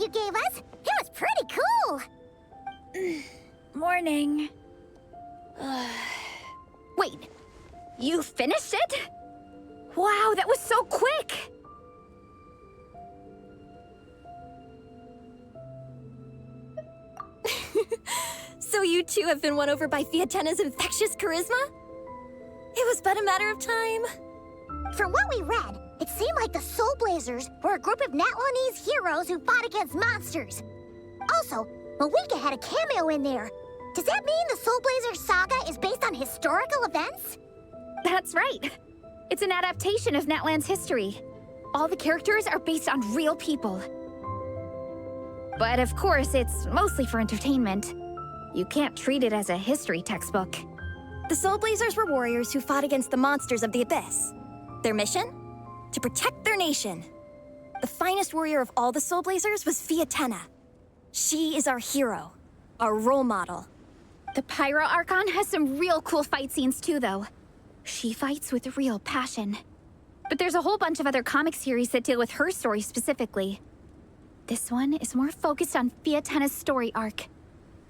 You gave us. It was pretty cool. Morning. Wait, you finished it? Wow, that was so quick! So you too have been won over by Fiatenna's infectious charisma? It was but a matter of time. From what we read, it seemed like the Soulblazers were a group of Natlanese heroes who fought against monsters. Also, Malika had a cameo in there. Does that mean the Soulblazer saga is based on historical events? That's right. It's an adaptation of Natlan's history. All the characters are based on real people. But of course, it's mostly for entertainment. You can't treat it as a history textbook. The Soulblazers were warriors who fought against the monsters of the Abyss. Their mission? To protect their nation. The finest warrior of all the Soulblazers was Fiatenna. She is our hero, our role model. The Pyro Archon has some real cool fight scenes too, though. She fights with real passion. But there's a whole bunch of other comic series that deal with her story specifically. This one is more focused on Fiatenna's story arc.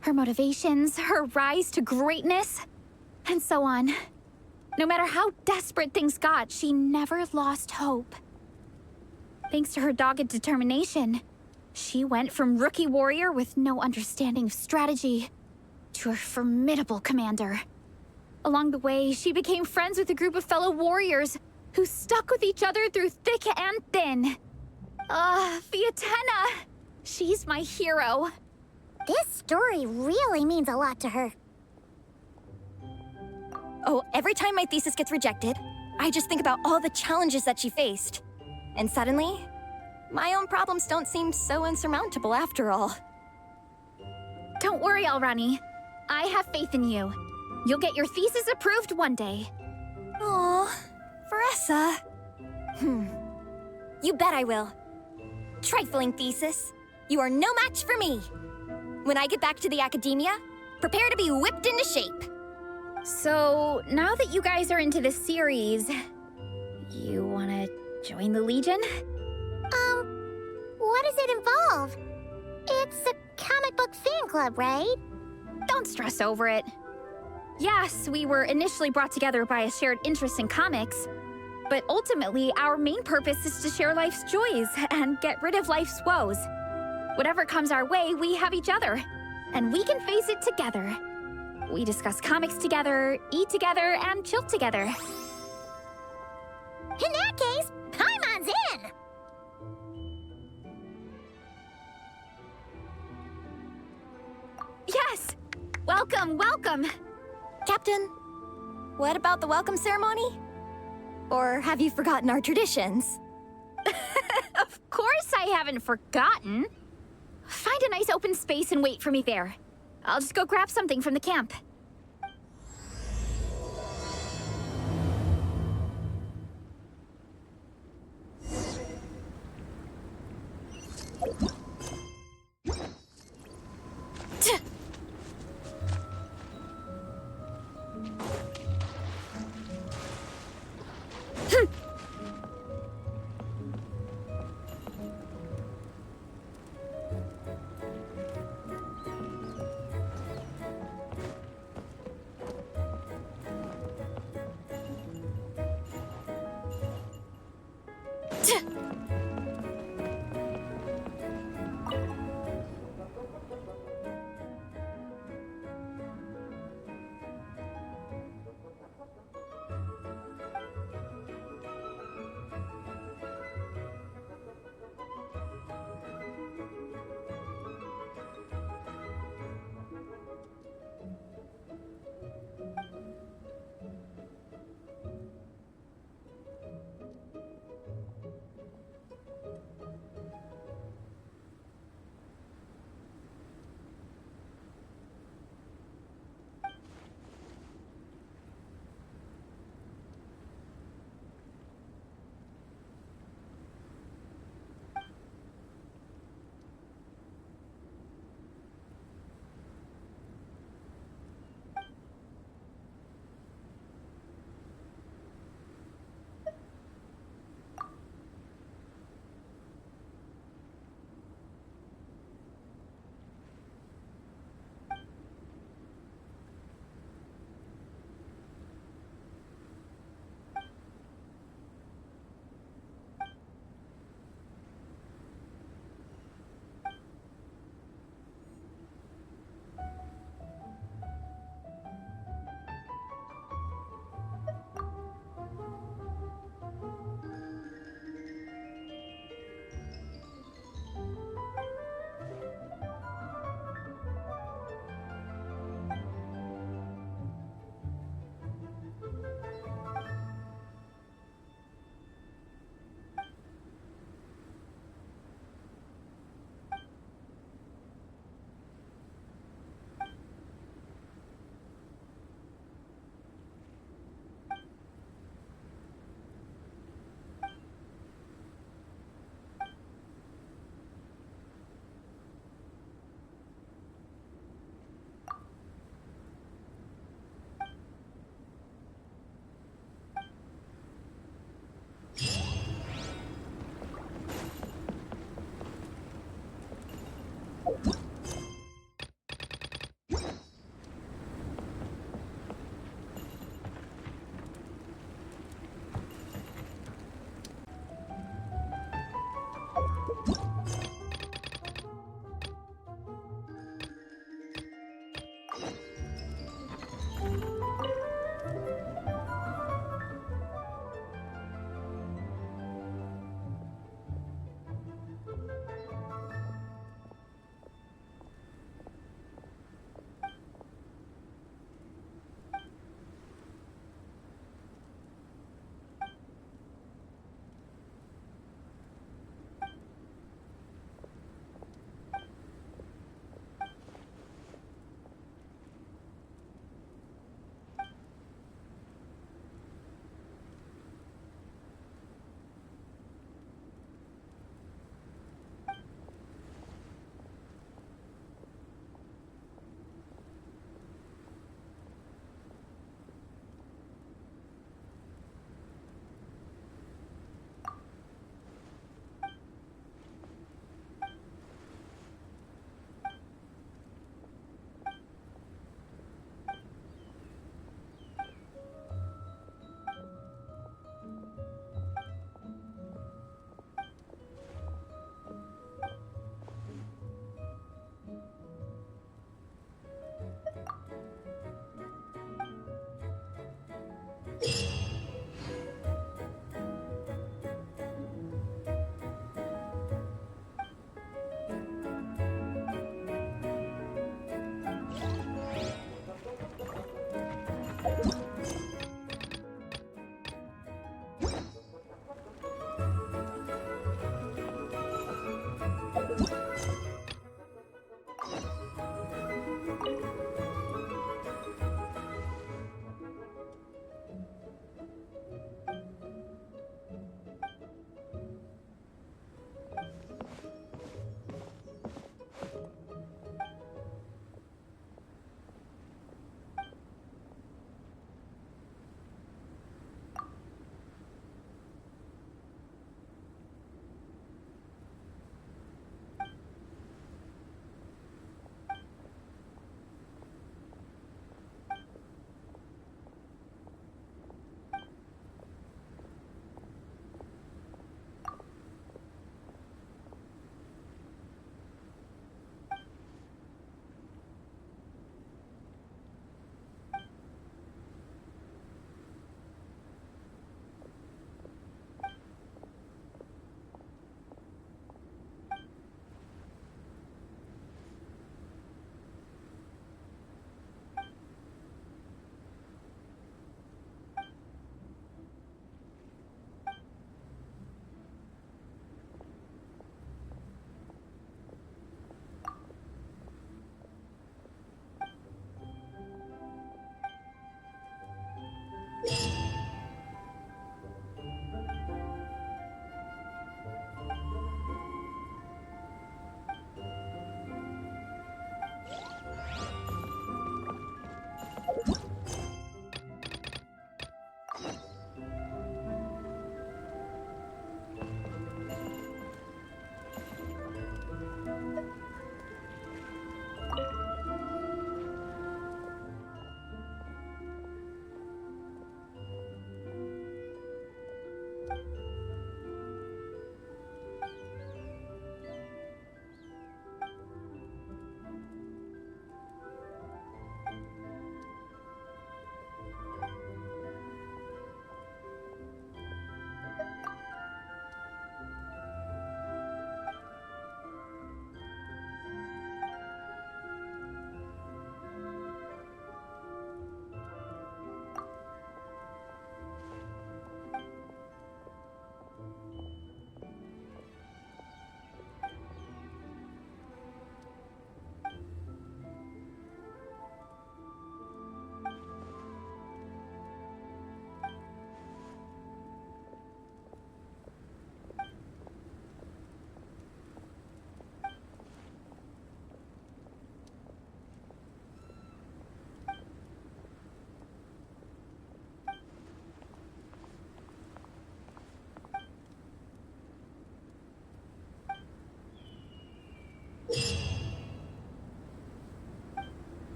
Her motivations, her rise to greatness, and so on. No matter how desperate things got, she never lost hope. Thanks to her dogged determination, she went from rookie warrior with no understanding of strategy to a formidable commander. Along the way, she became friends with a group of fellow warriors who stuck with each other through thick and thin. Fiatenna! She's my hero. This story really means a lot to her. Oh, every time my thesis gets rejected, I just think about all the challenges that she faced. And suddenly, my own problems don't seem so insurmountable after all. Don't worry, Alrani. I have faith in you. You'll get your thesis approved one day. Aw, Veressa. You bet I will. Trifling thesis. You are no match for me. When I get back to the academia, prepare to be whipped into shape. So, now that you guys are into this series, you wanna join the Legion? What does it involve? It's a comic book fan club, right? Don't stress over it. Yes, we were initially brought together by a shared interest in comics, but ultimately our main purpose is to share life's joys and get rid of life's woes. Whatever comes our way, we have each other, and we can face it together. We discuss comics together, eat together, and chill together. In that case, Paimon's in! Yes! Welcome, welcome! Captain, what about the welcome ceremony? Or have you forgotten our traditions? Of course I haven't forgotten. Find a nice open space and wait for me there. I'll just go grab something from the camp.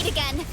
late again.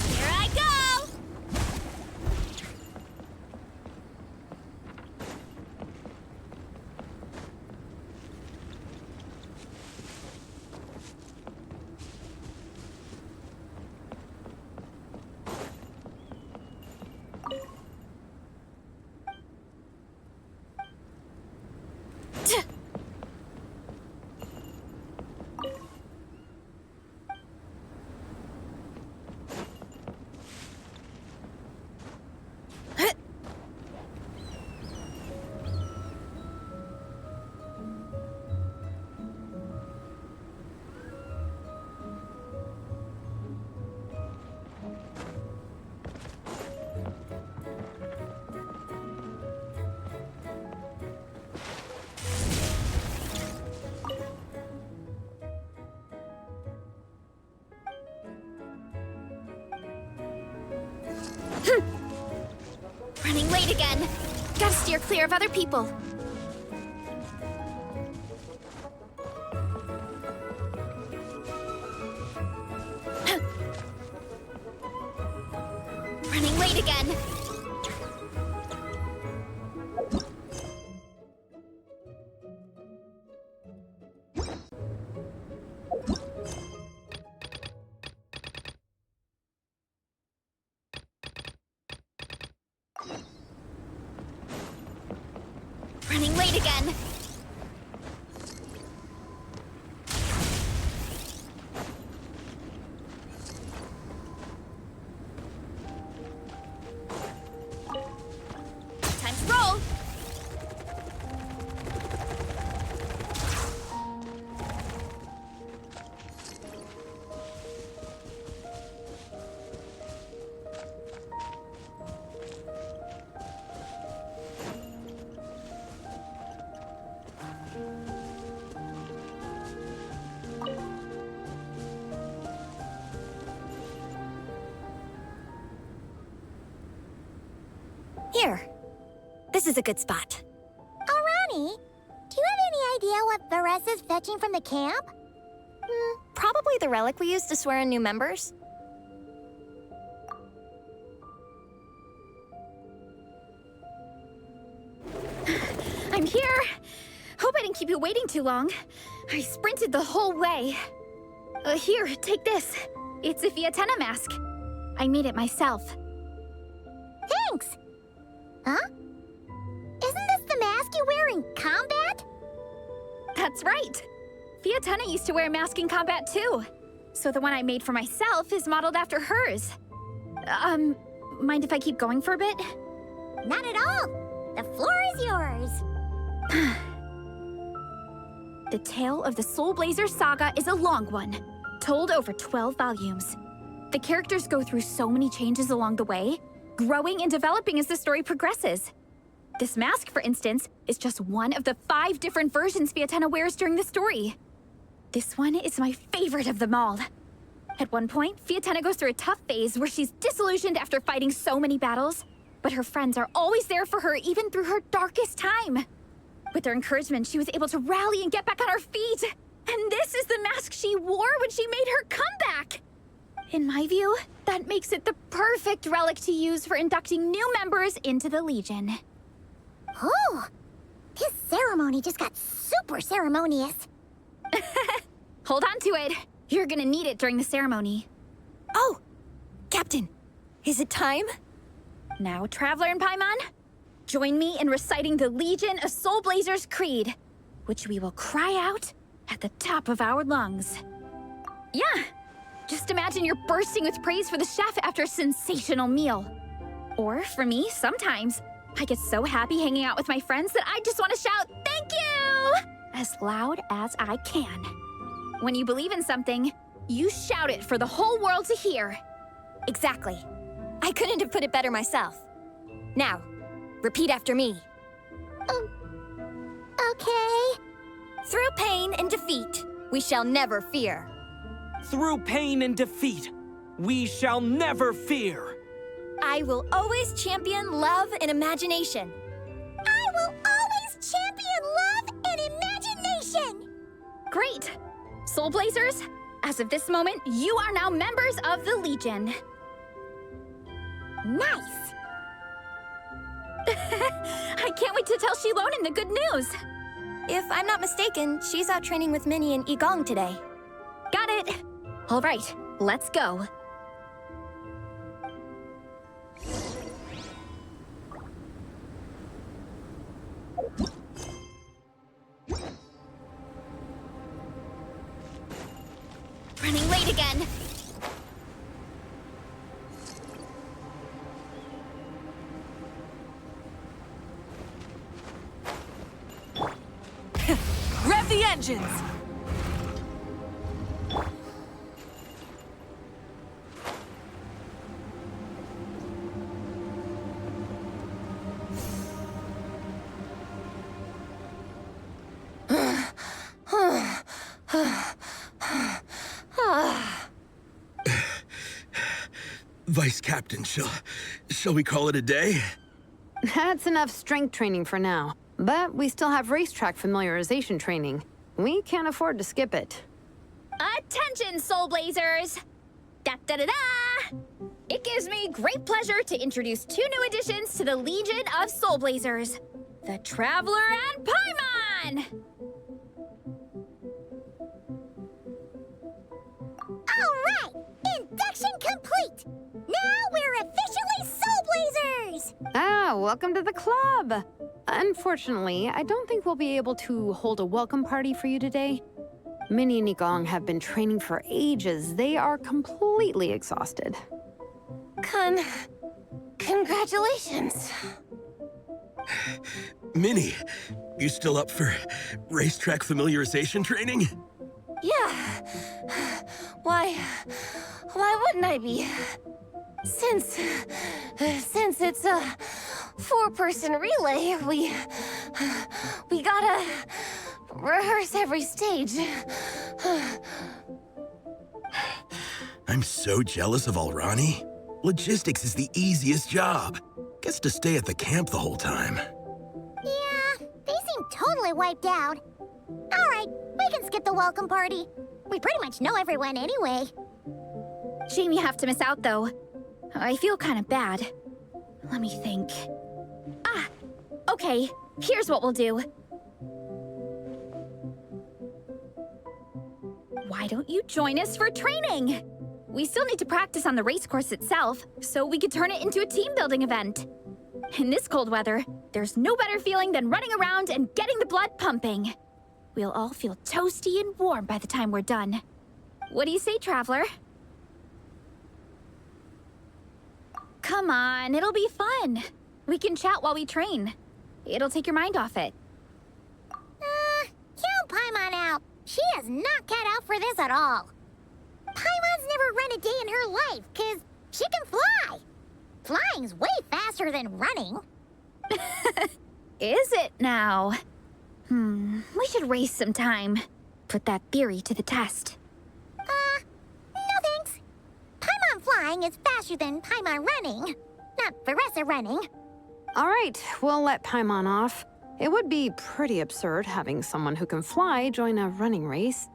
Here I go! Running late again. Gotta steer clear of other people. Running late again. Running late again. Time to roll. Here. This is a good spot. Oh, Ronnie, do you have any idea what Varesa's fetching from the camp? Probably the relic we used to swear in new members. I'm here. Hope I didn't keep you waiting too long. I sprinted the whole way. Here, take this. It's a Fiatena mask. I made it myself. Thanks! Huh? Isn't this the mask you wear in combat? That's right. Fiatena used to wear a mask in combat too. So the one I made for myself is modeled after hers. Mind if I keep going for a bit? Not at all. The floor is yours. The tale of the Soulblazer saga is a long one, told over 12 volumes. The characters go through so many changes along the way, growing and developing as the story progresses. This mask, for instance, is just one of the 5 different versions Fiatena wears during the story. This one is my favorite of them all. At one point, Fiatena goes through a tough phase where she's disillusioned after fighting so many battles, but her friends are always there for her even through her darkest time. With their encouragement, she was able to rally and get back on her feet. And this is the mask she wore when she made her comeback. In my view, that makes it the perfect relic to use for inducting new members into the Legion. Oh, this ceremony just got super ceremonious. Hold on to it. You're gonna need it during the ceremony. Oh, Captain, is it time? Now, Traveler and Paimon, join me in reciting the Legion of Soulblazers Creed, which we will cry out at the top of our lungs. Yeah, just imagine you're bursting with praise for the chef after a sensational meal. Or for me, sometimes, I get so happy hanging out with my friends that I just want to shout, "Thank you!" as loud as I can. When you believe in something, you shout it for the whole world to hear. Exactly. I couldn't have put it better myself. Now, repeat after me. Okay. Through pain and defeat, we shall never fear. Through pain and defeat, we shall never fear. I will always champion love and imagination. I will always champion love and imagination! Great! Soulblazers, as of this moment, you are now members of the Legion. Nice! I can't wait to tell Shilonen the good news. If I'm not mistaken, she's out training with Minnie and Igong today. Got it. All right, let's go. Running late again. Rev the engines! Vice Captain, shall we call it a day? That's enough strength training for now. But we still have racetrack familiarization training. We can't afford to skip it. Attention, Soulblazers! Da-da-da-da! It gives me great pleasure to introduce 2 new additions to the Legion of Soulblazers, the Traveler and Paimon! All right! Induction complete! Now we're officially Soulblazers! Ah, welcome to the club! Unfortunately, I don't think we'll be able to hold a welcome party for you today. Minnie and Igong have been training for ages. They are completely exhausted. Congratulations. Minnie, you still up for racetrack familiarization training? Yeah. Why wouldn't I be? Since it's a 4-person relay, we gotta rehearse every stage. I'm so jealous of Alrani. Logistics is the easiest job. Gets to stay at the camp the whole time. Yeah, they seem totally wiped out. All right, we can skip the welcome party. We pretty much know everyone anyway. Shame you have to miss out, though. I feel kind of bad. Let me think. Ah, okay. Here's what we'll do. Why don't you join us for training? We still need to practice on the race course itself, so we could turn it into a team-building event. In this cold weather, there's no better feeling than running around and getting the blood pumping. We'll all feel toasty and warm by the time we're done. What do you say, Traveler? Come on, it'll be fun. We can chat while we train. It'll take your mind off it. Count Paimon out. She is not cut out for this at all. Paimon's never run a day in her life, 'cause she can fly. Flying's way faster than running. Is it now? We should race sometime. Put that theory to the test. No thanks. Paimon flying is faster than Paimon running. Not Veressa running. All right, we'll let Paimon off. It would be pretty absurd having someone who can fly join a running race.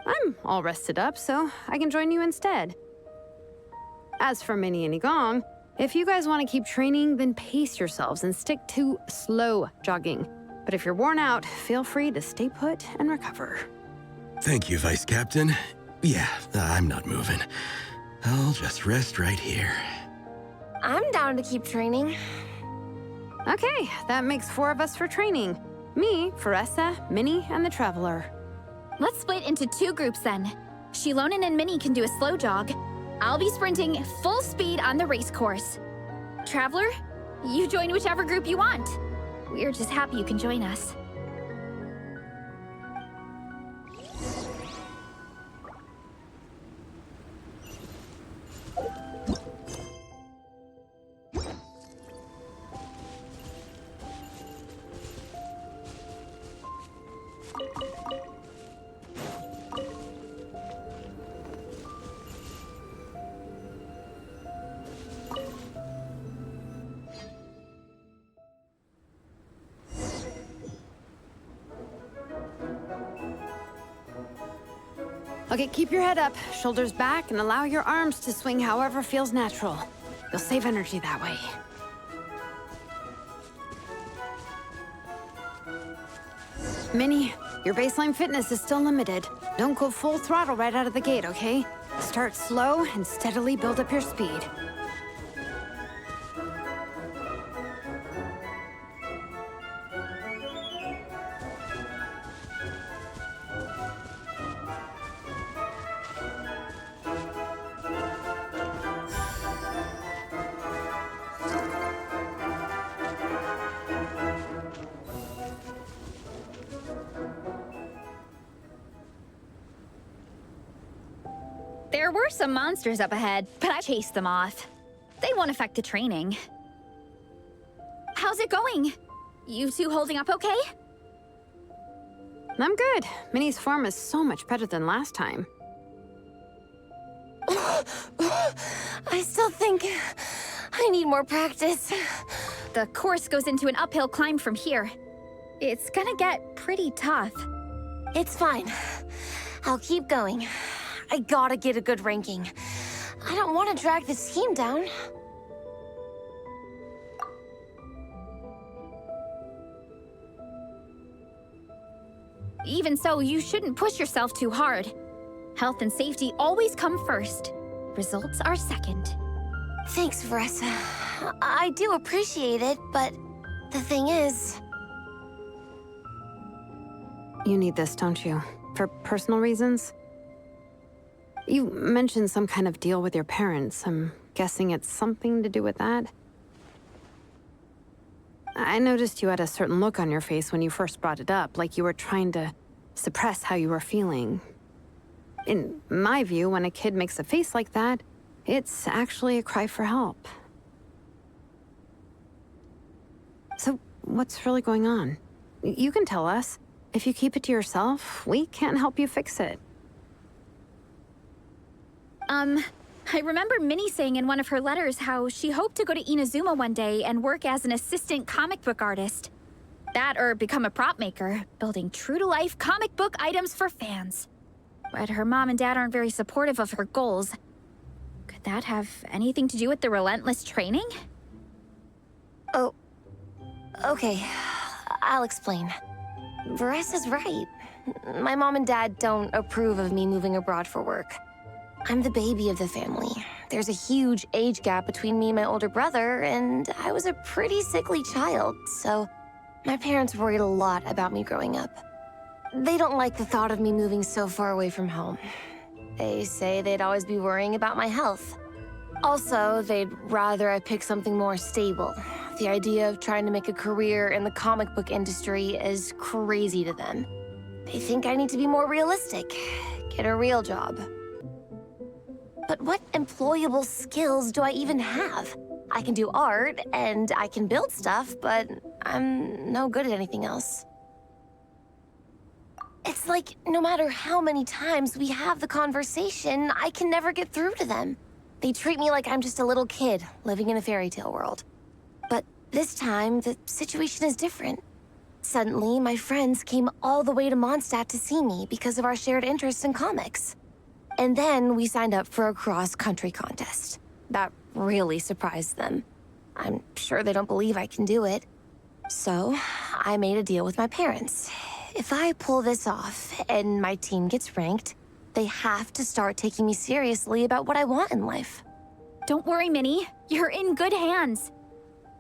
I'm all rested up, so I can join you instead. As for Minnie and Igong, if you guys want to keep training, then pace yourselves and stick to slow jogging. But if you're worn out, feel free to stay put and recover. Thank you, Vice Captain. Yeah, I'm not moving. I'll just rest right here. I'm down to keep training. Okay, that makes 4 of us for training. Me, Faressa, Minnie, and the Traveler. Let's split into 2 groups then. Shilonen and Minnie can do a slow jog. I'll be sprinting full speed on the race course. Traveler, you join whichever group you want. We're just happy you can join us. Okay, keep your head up, shoulders back, and allow your arms to swing however feels natural. You'll save energy that way. Minnie, your baseline fitness is still limited. Don't go full throttle right out of the gate, okay? Start slow and steadily build up your speed. There were some monsters up ahead, but I chased them off. They won't affect the training. How's it going? You two holding up okay? I'm good. Minnie's form is so much better than last time. I still think I need more practice. The course goes into an uphill climb from here. It's gonna get pretty tough. It's fine. I'll keep going. I gotta get a good ranking. I don't want to drag this team down. Even so, you shouldn't push yourself too hard. Health and safety always come first. Results are second. Thanks, Faressa. I do appreciate it, but the thing is... You need this, don't you? For personal reasons? You mentioned some kind of deal with your parents. I'm guessing it's something to do with that? I noticed you had a certain look on your face when you first brought it up, like you were trying to suppress how you were feeling. In my view, when a kid makes a face like that, it's actually a cry for help. So, what's really going on? You can tell us. If you keep it to yourself, we can't help you fix it. I remember Minnie saying in one of her letters how she hoped to go to Inazuma one day and work as an assistant comic book artist. That or become a prop maker, building true-to-life comic book items for fans. But her mom and dad aren't very supportive of her goals. Could that have anything to do with the relentless training? Oh, okay. I'll explain. Varessa's right. My mom and dad don't approve of me moving abroad for work. I'm the baby of the family. There's a huge age gap between me and my older brother, and I was a pretty sickly child, so my parents worried a lot about me growing up. They don't like the thought of me moving so far away from home. They say they'd always be worrying about my health. Also, they'd rather I pick something more stable. The idea of trying to make a career in the comic book industry is crazy to them. They think I need to be more realistic, get a real job. But what employable skills do I even have? I can do art, and I can build stuff, but I'm no good at anything else. It's like, no matter how many times we have the conversation, I can never get through to them. They treat me like I'm just a little kid living in a fairy tale world. But this time, the situation is different. Suddenly, my friends came all the way to Mondstadt to see me because of our shared interest in comics. And then we signed up for a cross-country contest. That really surprised them. I'm sure they don't believe I can do it. So, I made a deal with my parents. If I pull this off and my team gets ranked, they have to start taking me seriously about what I want in life. Don't worry, Minnie. You're in good hands.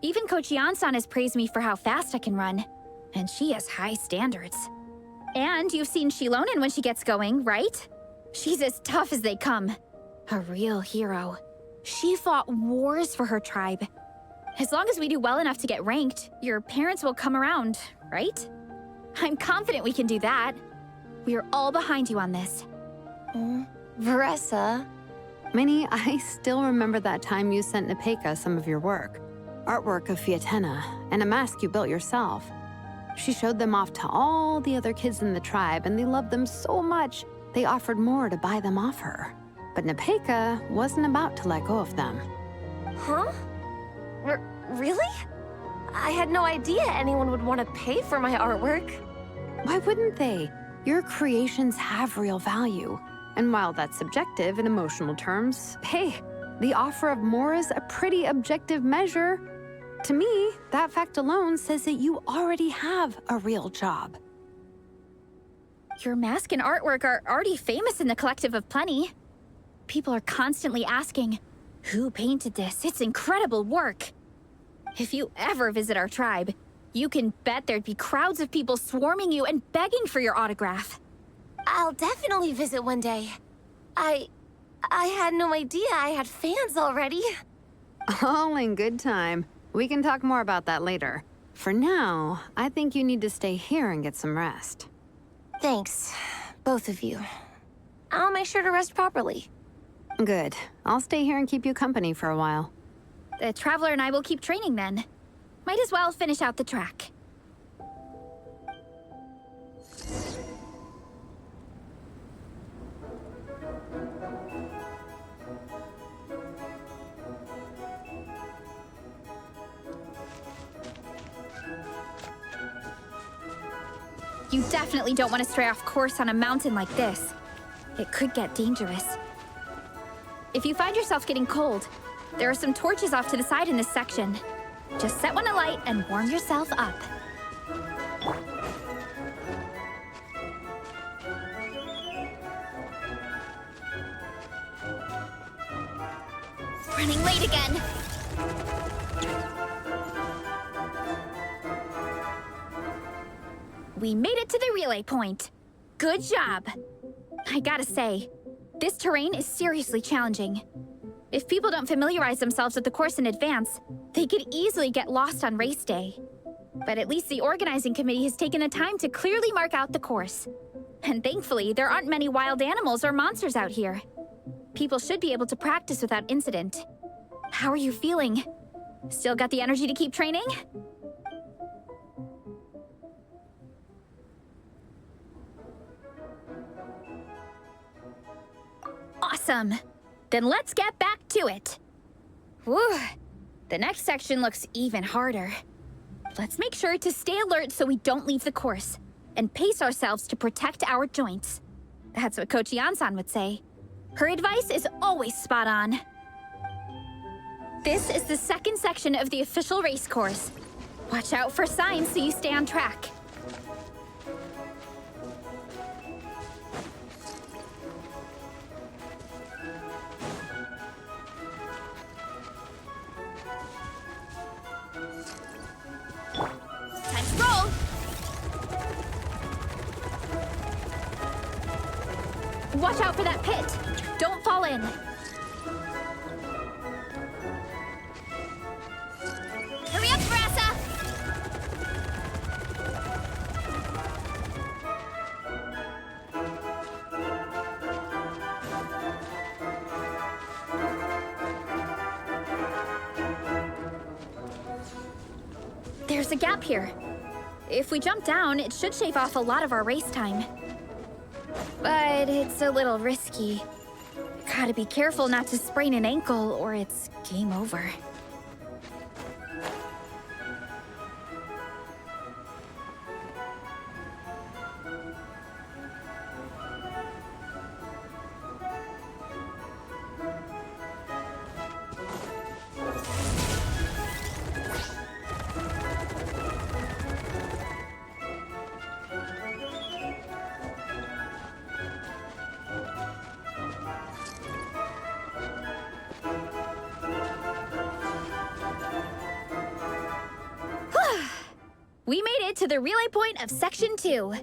Even Coach Yansan has praised me for how fast I can run. And she has high standards. And you've seen Shilonen when she gets going, right? She's as tough as they come. A real hero. She fought wars for her tribe. As long as we do well enough to get ranked, your parents will come around, right? I'm confident we can do that. We are all behind you on this. Veressa, Minnie, I still remember that time you sent Nepeka some of your work. Artwork of Fiatena, and a mask you built yourself. She showed them off to all the other kids in the tribe, and they loved them so much, they offered more to buy them off her. But Nepeka wasn't about to let go of them. huh? Really? I had no idea anyone would want to pay for my artwork. Why wouldn't they? Your creations have real value. And while that's subjective in emotional terms, hey, the offer of more is a pretty objective measure. To me, that fact alone says that you already have a real job. Your mask and artwork are already famous in the Collective of Plenty. People are constantly asking, who painted this? It's incredible work. If you ever visit our tribe, you can bet there'd be crowds of people swarming you and begging for your autograph. I'll definitely visit one day. I had no idea I had fans already. All in good time. We can talk more about that later. For now, I think you need to stay here and get some rest. Thanks, both of you. I'll make sure to rest properly. Good. I'll stay here and keep you company for a while. The Traveler and I will keep training then. Might as well finish out the track. You definitely don't want to stray off course on a mountain like this. It could get dangerous. If you find yourself getting cold, there are some torches off to the side in this section. Just set one alight and warm yourself up. Running late again. We made it to the relay point. Good job. I gotta say, this terrain is seriously challenging. If people don't familiarize themselves with the course in advance, they could easily get lost on race day. But at least the organizing committee has taken the time to clearly mark out the course. And thankfully, there aren't many wild animals or monsters out here. People should be able to practice without incident. How are you feeling? Still got the energy to keep training? Awesome. Then let's get back to it. Whew. The next section looks even harder. Let's make sure to stay alert so we don't leave the course, and pace ourselves to protect our joints. That's what Coach Yansan would say. Her advice is always spot on. This is the second section of the official race course. Watch out for signs so you stay on track. Time to roll! Watch out for that pit! Don't fall in! Hurry up, Brassa! There's a gap here. If we jump down, it should shave off a lot of our race time. But it's a little risky. Gotta be careful not to sprain an ankle or it's game over. to the relay point of Section 2.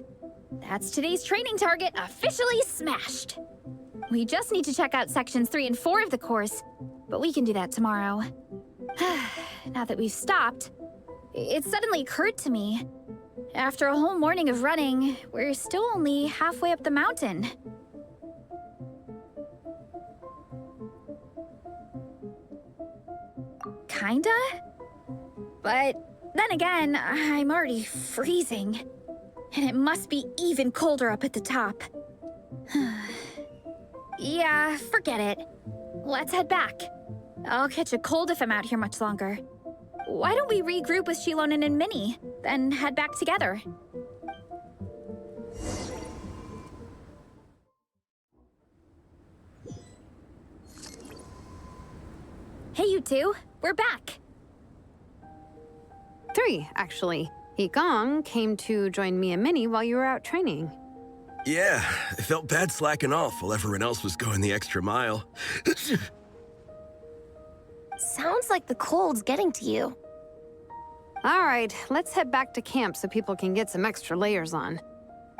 That's today's training target officially smashed. We just need to check out Sections 3 and 4 of the course, but we can do that tomorrow. Now that we've stopped, it suddenly occurred to me. After a whole morning of running, we're still only halfway up the mountain. Kinda? But then again, I'm already freezing. And it must be even colder up at the top. Yeah, forget it. Let's head back. I'll catch a cold if I'm out here much longer. Why don't we regroup with Shilonen and Minnie, then head back together? Hey, you two. We're back. 3, actually. Yigong came to join me and Minnie while you were out training. Yeah, I felt bad slacking off while everyone else was going the extra mile. Sounds like the cold's getting to you. All right, let's head back to camp so people can get some extra layers on.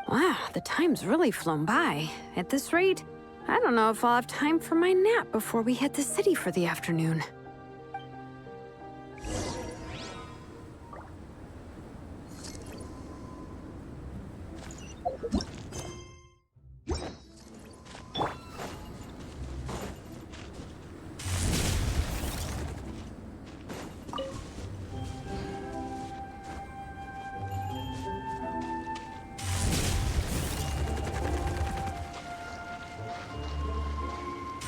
Wow, the time's really flown by. At this rate, I don't know if I'll have time for my nap before we hit the city for the afternoon.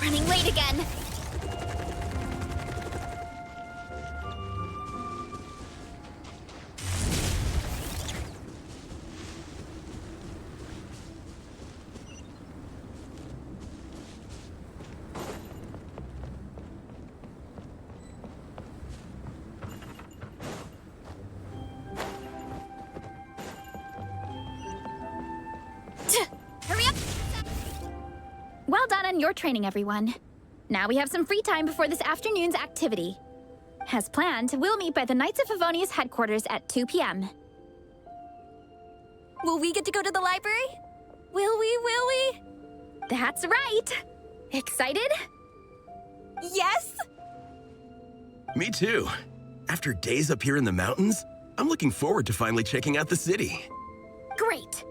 Running late again. Hurry up! Well done on your training, everyone. Now we have some free time before this afternoon's activity. As planned, we'll meet by the Knights of Favonia's headquarters at 2 p.m. Will we get to go to the library? Will we? That's right! Excited? Yes! Me too. After days up here in the mountains, I'm looking forward to finally checking out the city. Great!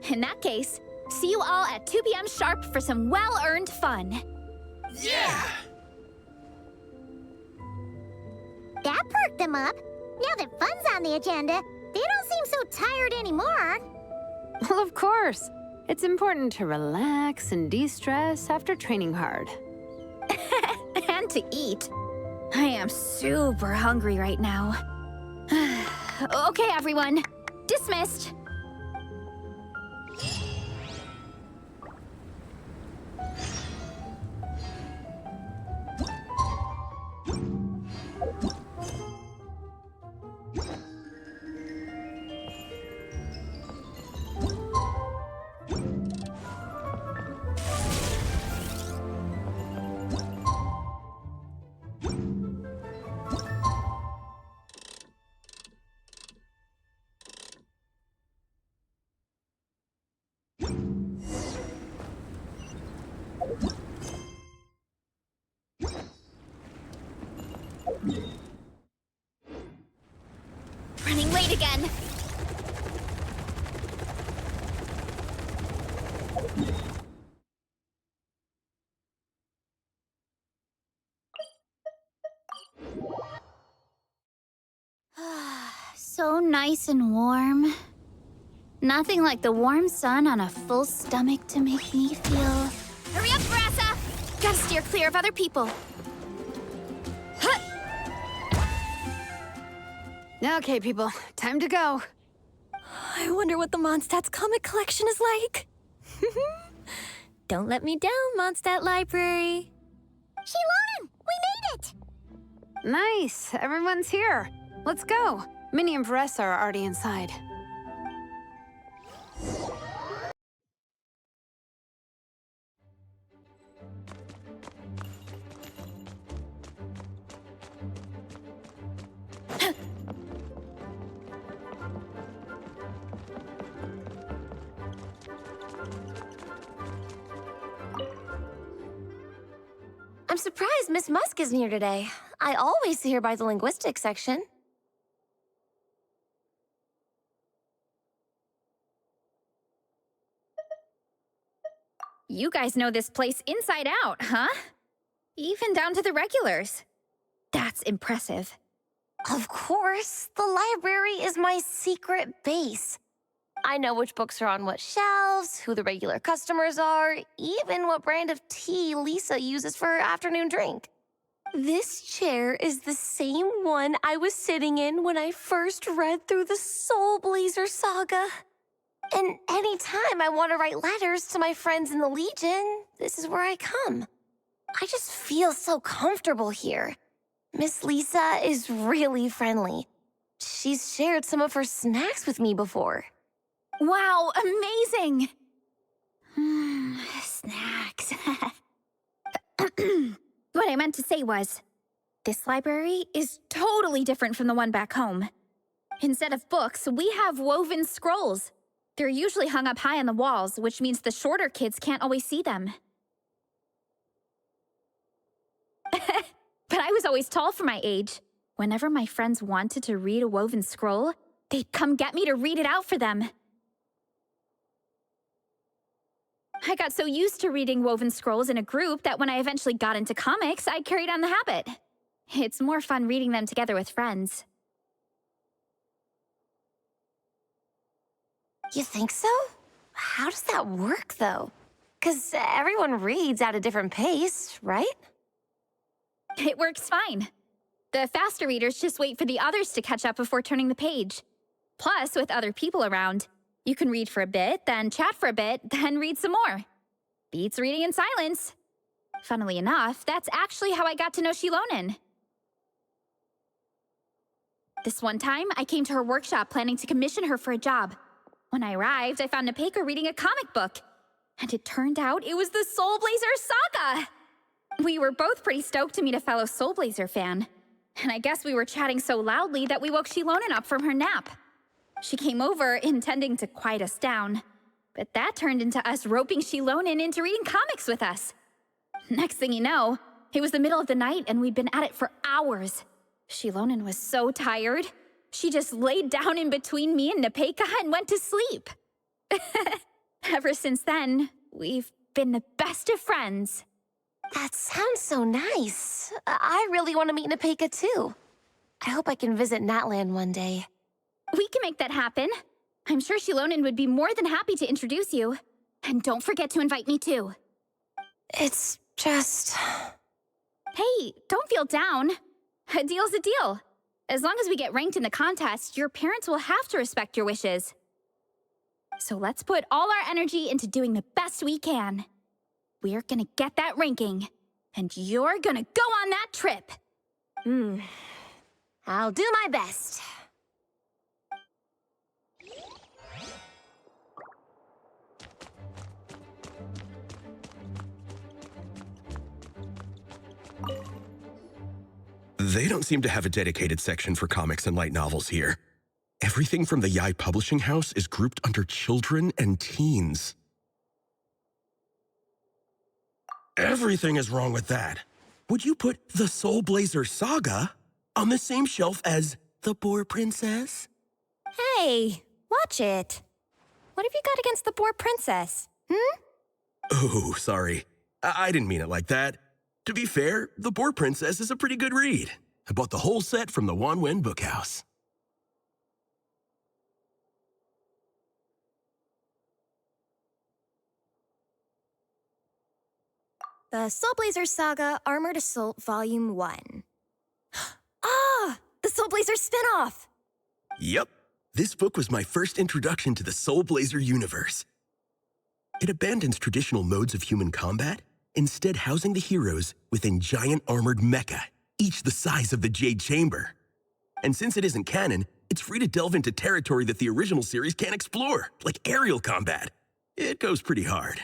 In that case, see you all at 2 p.m. sharp for some well-earned fun. Yeah! That perked them up. Now that fun's on the agenda, they don't seem so tired anymore. Well, of course. It's important to relax and de-stress after training hard. And to eat. I am super hungry right now. Okay, everyone. Dismissed. Running late again. So nice and warm. Nothing like the warm sun on a full stomach to make me feel... Hurry up, Brassa! Gotta steer clear of other people. Okay, people, time to go. I wonder what the Mondstadt's comic collection is like. Don't let me down, Mondstadt Library. Shilonen, we made it! Nice, everyone's here. Let's go. Minnie and Vanessa are already inside. I'm surprised Miss Musk isn't here today. I always see her by the linguistics section. You guys know this place inside out, huh? Even down to the regulars. That's impressive. Of course, the library is my secret base. I know which books are on what shelves, who the regular customers are, even what brand of tea Lisa uses for her afternoon drink. This chair is the same one I was sitting in when I first read through the Soulblazer saga. And anytime I want to write letters to my friends in the Legion, this is where I come. I just feel so comfortable here. Miss Lisa is really friendly. She's shared some of her snacks with me before. Wow, amazing! Snacks. What I meant to say was, this library is totally different from the one back home. Instead of books, we have woven scrolls. They're usually hung up high on the walls, which means the shorter kids can't always see them. But I was always tall for my age. Whenever my friends wanted to read a woven scroll, they'd come get me to read it out for them. I got so used to reading woven scrolls in a group that when I eventually got into comics, I carried on the habit. It's more fun reading them together with friends. You think so? How does that work, though? 'Cause everyone reads at a different pace, right? It works fine. The faster readers just wait for the others to catch up before turning the page. Plus, with other people around, you can read for a bit, then chat for a bit, then read some more. Beats reading in silence. Funnily enough, that's actually how I got to know Shilonen. This one time, I came to her workshop planning to commission her for a job. When I arrived, I found Nepeka reading a comic book. And it turned out it was the Soulblazer saga! We were both pretty stoked to meet a fellow Soulblazer fan. And I guess we were chatting so loudly that we woke Shilonen up from her nap. She came over, intending to quiet us down. But that turned into us roping Shilonen into reading comics with us. Next thing you know, it was the middle of the night and we'd been at it for hours. Shilonen was so tired, she just laid down in between me and Nepeka and went to sleep. Ever since then, we've been the best of friends. That sounds so nice. I really want to meet Nepeka, too. I hope I can visit Natland one day. We can make that happen. I'm sure Shilonen would be more than happy to introduce you. And don't forget to invite me, too. It's just... Hey, don't feel down. A deal's a deal. As long as we get ranked in the contest, your parents will have to respect your wishes. So let's put all our energy into doing the best we can. We're gonna get that ranking, and you're gonna go on that trip. I'll do my best. They don't seem to have a dedicated section for comics and light novels here. Everything from the Yai Publishing House is grouped under children and teens. Everything is wrong with that. Would you put the Soulblazer saga on the same shelf as The Boar Princess? Hey, watch it. What have you got against the Boar Princess? Oh, sorry. I didn't mean it like that. To be fair, The Boar Princess is a pretty good read. I bought the whole set from the Wanwen Bookhouse. The Soulblazer Saga Armored Assault Volume 1. Ah! The Soulblazer spinoff! Yep. This book was my first introduction to the Soulblazer universe. It abandons traditional modes of human combat, instead housing the heroes within giant armored mecha, each the size of the Jade Chamber. And since it isn't canon, it's free to delve into territory that the original series can't explore, like aerial combat. It goes pretty hard.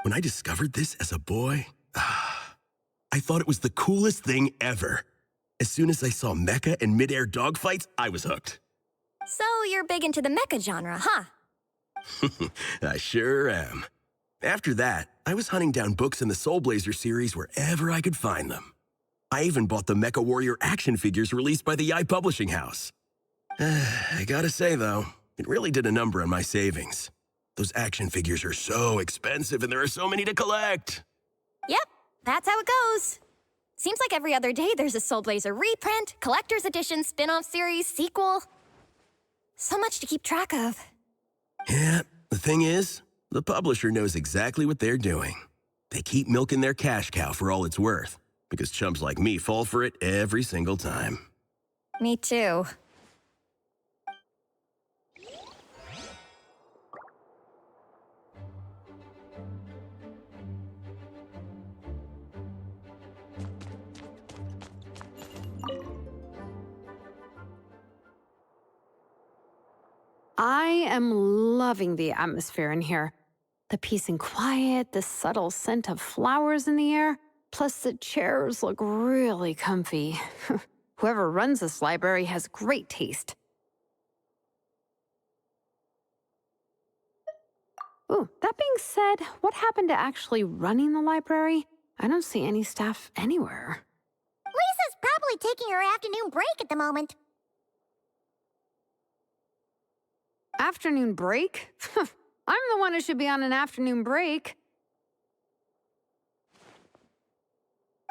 When I discovered this as a boy, I thought it was the coolest thing ever. As soon as I saw mecha and mid-air dogfights, I was hooked. So you're big into the mecha genre, huh? I sure am. After that, I was hunting down books in the Soulblazer series wherever I could find them. I even bought the Mecha Warrior action figures released by the Publishing House. I gotta say, though, it really did a number on my savings. Those action figures are so expensive and there are so many to collect. Yep, that's how it goes. Seems like every other day there's a Soulblazer reprint, collector's edition, spin-off series, sequel. So much to keep track of. Yeah, the thing is, the publisher knows exactly what they're doing. They keep milking their cash cow for all it's worth, because chumps like me fall for it every single time. Me too. I am loving the atmosphere in here. The peace and quiet, the subtle scent of flowers in the air, plus the chairs look really comfy. Whoever runs this library has great taste. Ooh, that being said, what happened to actually running the library? I don't see any staff anywhere. Lisa's probably taking her afternoon break at the moment. Afternoon break? I'm the one who should be on an afternoon break.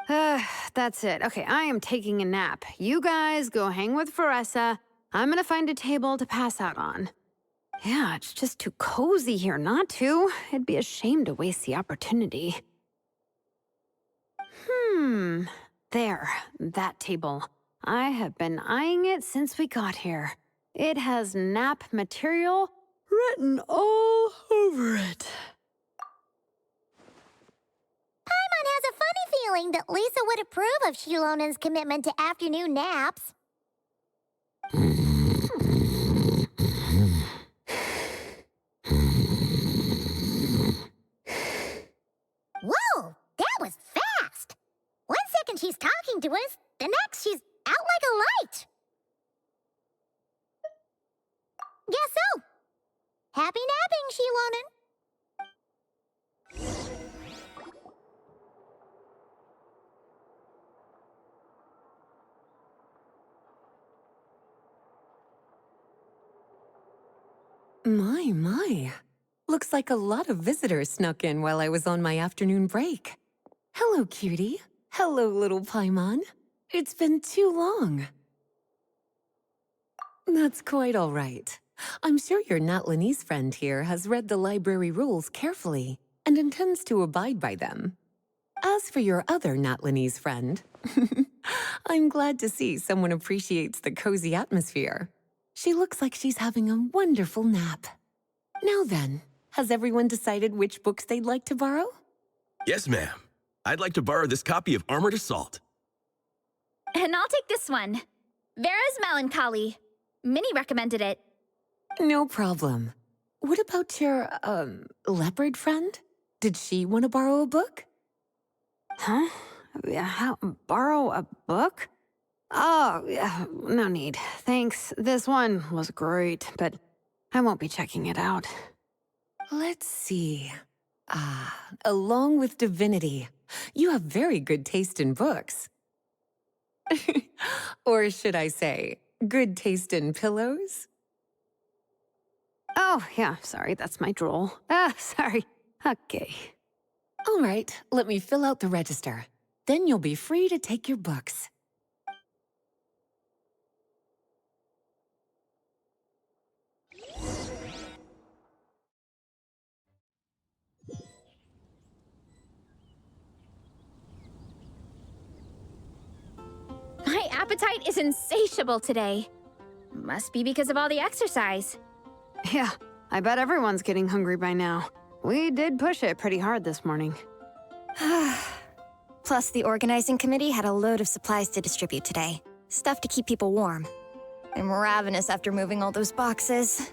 That's it. Okay, I am taking a nap. You guys go hang with Veressa. I'm gonna find a table to pass out on. Yeah, it's just too cozy here not to. It'd be a shame to waste the opportunity. There, that table. I have been eyeing it since we got here. It has nap material written all over it. Paimon has a funny feeling that Lisa would approve of Shilonen's commitment to afternoon naps. Whoa, that was fast! 1 second she's talking to us, the next she's out like a light. Guess so. Happy napping, Shilonen. My. Looks like a lot of visitors snuck in while I was on my afternoon break. Hello, cutie. Hello, little Paimon. It's been too long. That's quite all right. I'm sure your Natlanese friend here has read the library rules carefully and intends to abide by them. As for your other Natlanese friend, I'm glad to see someone appreciates the cozy atmosphere. She looks like she's having a wonderful nap. Now then, has everyone decided which books they'd like to borrow? Yes, ma'am. I'd like to borrow this copy of Armored Assault. And I'll take this one. Vera's Melancholy. Minnie recommended it. No problem. What about your, leopard friend? Did she want to borrow a book? Huh? Borrow a book? Oh, yeah, no need. Thanks. This one was great, but I won't be checking it out. Let's see. Along with Divinity, you have very good taste in books. Or should I say, good taste in pillows? Oh, yeah, sorry, that's my drool. Sorry. Okay. All right, let me fill out the register. Then you'll be free to take your books. My appetite is insatiable today. Must be because of all the exercise. Yeah, I bet everyone's getting hungry by now. We did push it pretty hard this morning. Plus, the organizing committee had a load of supplies to distribute today. Stuff to keep people warm. I'm ravenous after moving all those boxes.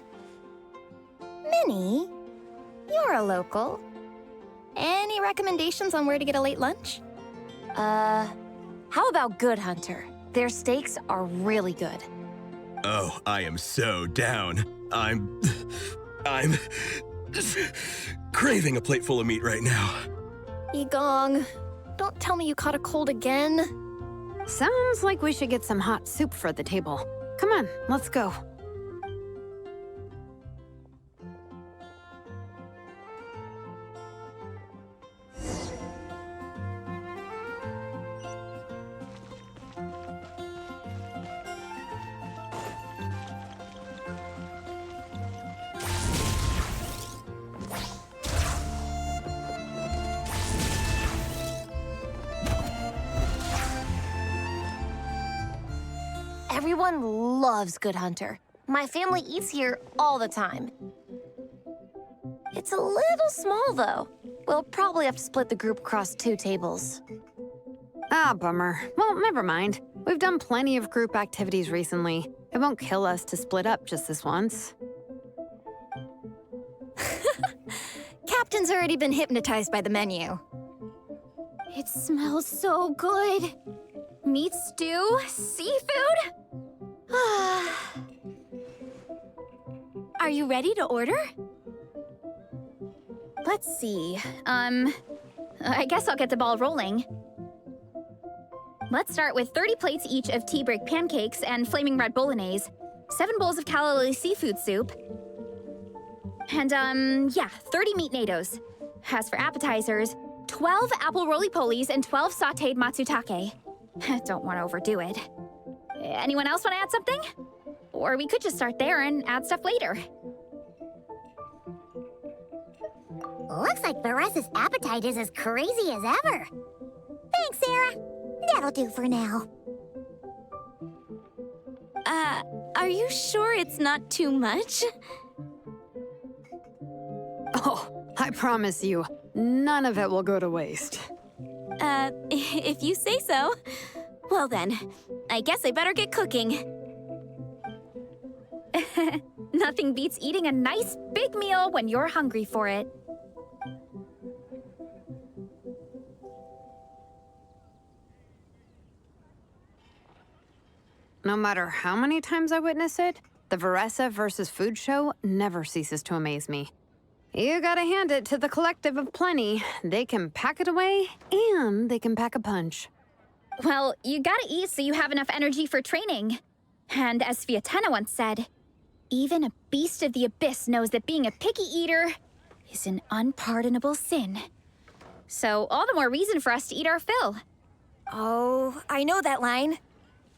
Minnie, you're a local. Any recommendations on where to get a late lunch? How about Good Hunter? Their steaks are really good. Oh, I am so down. I'm Craving a plate full of meat right now. Igong, don't tell me you caught a cold again. Sounds like we should get some hot soup for the table. Come on, let's go. Everyone loves Good Hunter. My family eats here all the time. It's a little small, though. We'll probably have to split the group across 2 tables. Ah, bummer. Well, never mind. We've done plenty of group activities recently. It won't kill us to split up just this once. Captain's already been hypnotized by the menu. It smells so good. Meat stew? Seafood? Are you ready to order? Let's see. I guess I'll get the ball rolling. Let's start with 30 plates each of tea break pancakes and flaming red bolognese, 7 bowls of calla lily seafood soup, and, 30 meat nados. As for appetizers, 12 apple roly-polies and 12 sautéed matsutake. Don't want to overdo it. Anyone else want to add something? Or we could just start there and add stuff later. Looks like Baressa's appetite is as crazy as ever. Thanks, Sarah. That'll do for now. Are you sure it's not too much? Oh, I promise you, none of it will go to waste. If you say so. Well then, I guess I better get cooking. Nothing beats eating a nice big meal when you're hungry for it. No matter how many times I witness it, the Varessa versus Food show never ceases to amaze me. You gotta hand it to the collective of plenty. They can pack it away, and they can pack a punch. Well, you gotta eat so you have enough energy for training. And as Fiatena once said, even a beast of the abyss knows that being a picky eater is an unpardonable sin. So all the more reason for us to eat our fill. Oh, I know that line.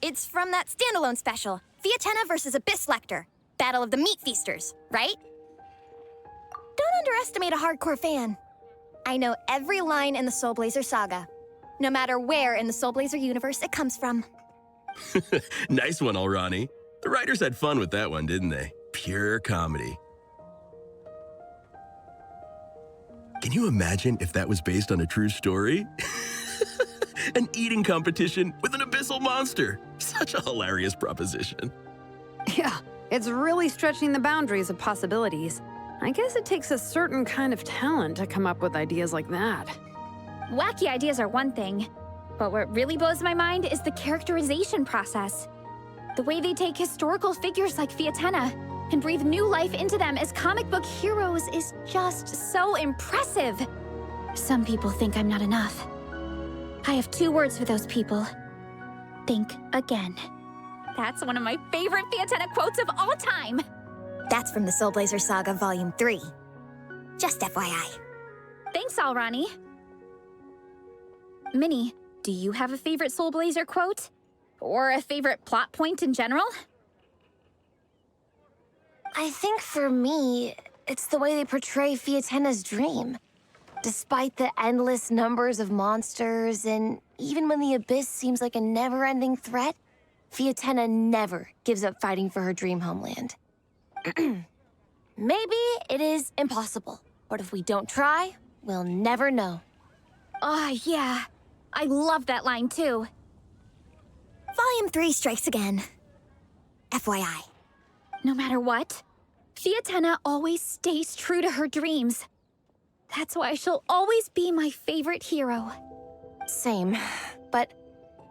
It's from that standalone special, Fiatena versus Abyss Lecter, Battle of the Meat Feasters, right? Don't underestimate a hardcore fan. I know every line in the Soulblazer saga, no matter where in the Soulblazer universe it comes from. Nice one, Alrani. The writers had fun with that one, didn't they? Pure comedy. Can you imagine if that was based on a true story? An eating competition with an abyssal monster. Such a hilarious proposition. Yeah, it's really stretching the boundaries of possibilities. I guess it takes a certain kind of talent to come up with ideas like that. Wacky ideas are one thing, but what really blows my mind is the characterization process. The way they take historical figures like Fiatena and breathe new life into them as comic book heroes is just so impressive. Some people think I'm not enough. I have 2 words for those people. Think again. That's one of my favorite Fiatena quotes of all time. That's from the Soulblazer Saga Volume 3. Just FYI. Thanks, Alrani. Minnie, do you have a favorite Soulblazer quote? Or a favorite plot point in general? I think for me, it's the way they portray Fiatena's dream. Despite the endless numbers of monsters, and even when the Abyss seems like a never-ending threat, Fiatena never gives up fighting for her dream homeland. Maybe it is impossible, but if we don't try, we'll never know. Oh, yeah. I love that line, too. Volume 3 strikes again. FYI. No matter what, Fiatena always stays true to her dreams. That's why she'll always be my favorite hero. Same, but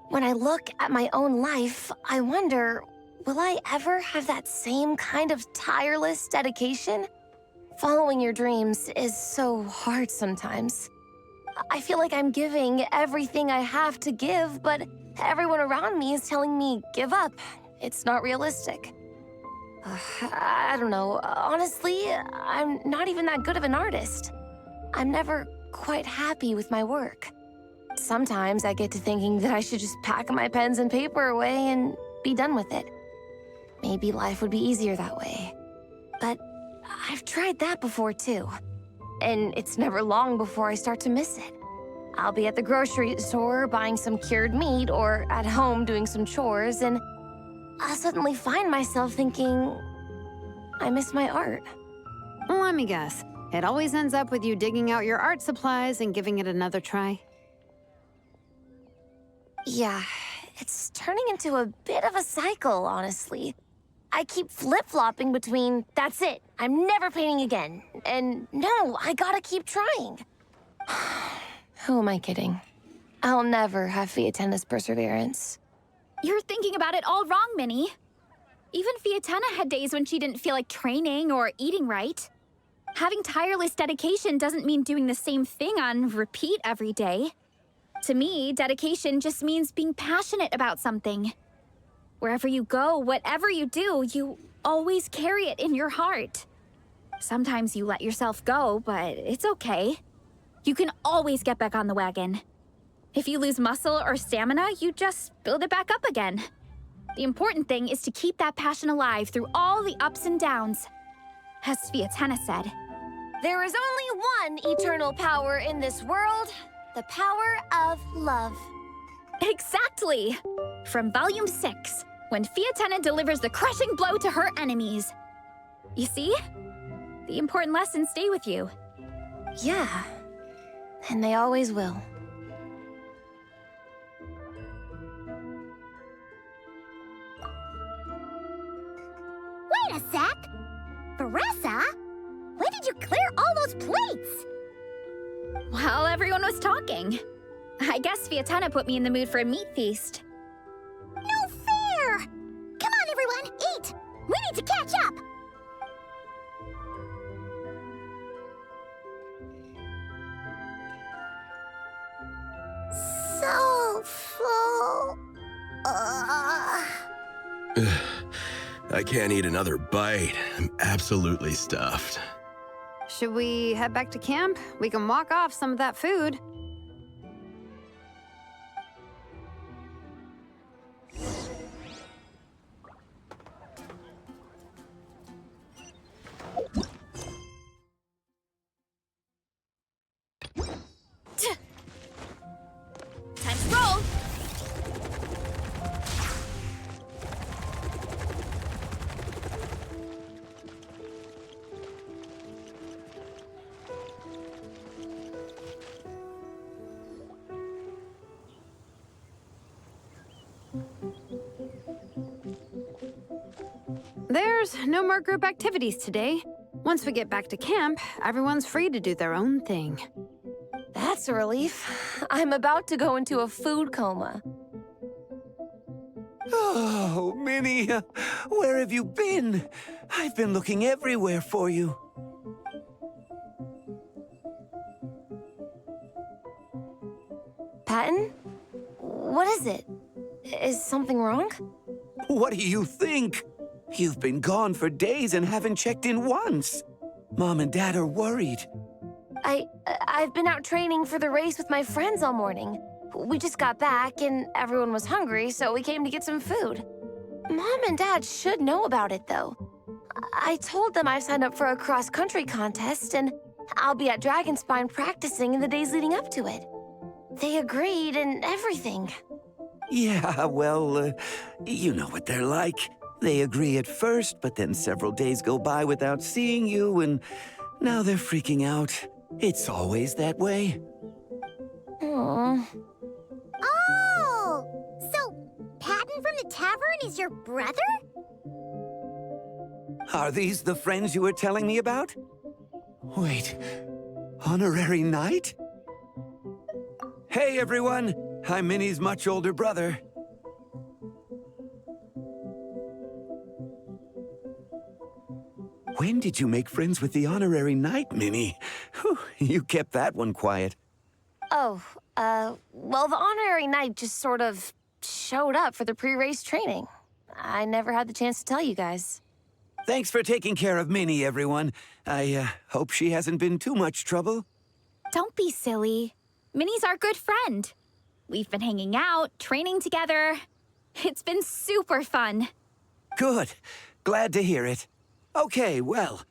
when I look at my own life, I wonder, will I ever have that same kind of tireless dedication? Following your dreams is so hard sometimes. I feel like I'm giving everything I have to give, but everyone around me is telling me, give up. It's not realistic. I don't know. Honestly, I'm not even that good of an artist. I'm never quite happy with my work. Sometimes I get to thinking that I should just pack my pens and paper away and be done with it. Maybe life would be easier that way. But I've tried that before too. And it's never long before I start to miss it. I'll be at the grocery store buying some cured meat or at home doing some chores, and I'll suddenly find myself thinking, I miss my art. Let me guess. It always ends up with you digging out your art supplies and giving it another try. Yeah, it's turning into a bit of a cycle, honestly. I keep flip-flopping between, that's it, I'm never painting again, and no, I gotta keep trying. Who am I kidding? I'll never have Fiatenna's perseverance. You're thinking about it all wrong, Minnie. Even Fiatenna had days when she didn't feel like training or eating right. Having tireless dedication doesn't mean doing the same thing on repeat every day. To me, dedication just means being passionate about something. Wherever you go, whatever you do, you always carry it in your heart. Sometimes you let yourself go, but it's okay. You can always get back on the wagon. If you lose muscle or stamina, you just build it back up again. The important thing is to keep that passion alive through all the ups and downs. As Fiatenna said, There is only one eternal power in this world, the power of love. exactly! From Volume 6, when Fiatenna delivers the crushing blow to her enemies. You see? The important lessons stay with you. Yeah, and they always will. Wait a sec! Veressa? When did you clear all those plates? While everyone was talking. I guess Fiatenna put me in the mood for a meat feast. No fair! Come on, everyone, eat! We need to catch up! So full. I can't eat another bite. I'm absolutely stuffed. Should we head back to camp? We can walk off some of that food. Time to roll! There's no more group activities today. Once we get back to camp, everyone's free to do their own thing. That's a relief. I'm about to go into a food coma. Oh, Minnie, where have you been? I've been looking everywhere for you. Patton? What is it? Is something wrong? What do you think? You've been gone for days and haven't checked in once. Mom and Dad are worried. I've been out training for the race with my friends all morning. We just got back and everyone was hungry, so we came to get some food. Mom and Dad should know about it, though. I told them I signed up for a cross-country contest and I'll be at Dragonspine practicing in the days leading up to it. They agreed and everything. Yeah, well, you know what they're like. They agree at first, but then several days go by without seeing you, and now they're freaking out. It's always that way. Aww. Oh! So, Patton from the tavern is your brother? Are these the friends you were telling me about? Wait, honorary knight? Hey, everyone! I'm Minnie's much older brother. When did you make friends with the honorary knight, Minnie? Whew, you kept that one quiet. Oh, well, the honorary knight just sort of showed up for the pre-race training. I never had the chance to tell you guys. Thanks for taking care of Minnie, everyone. I hope she hasn't been too much trouble. Don't be silly. Minnie's our good friend. We've been hanging out, training together. It's been super fun. Good. Glad to hear it. Okay, well,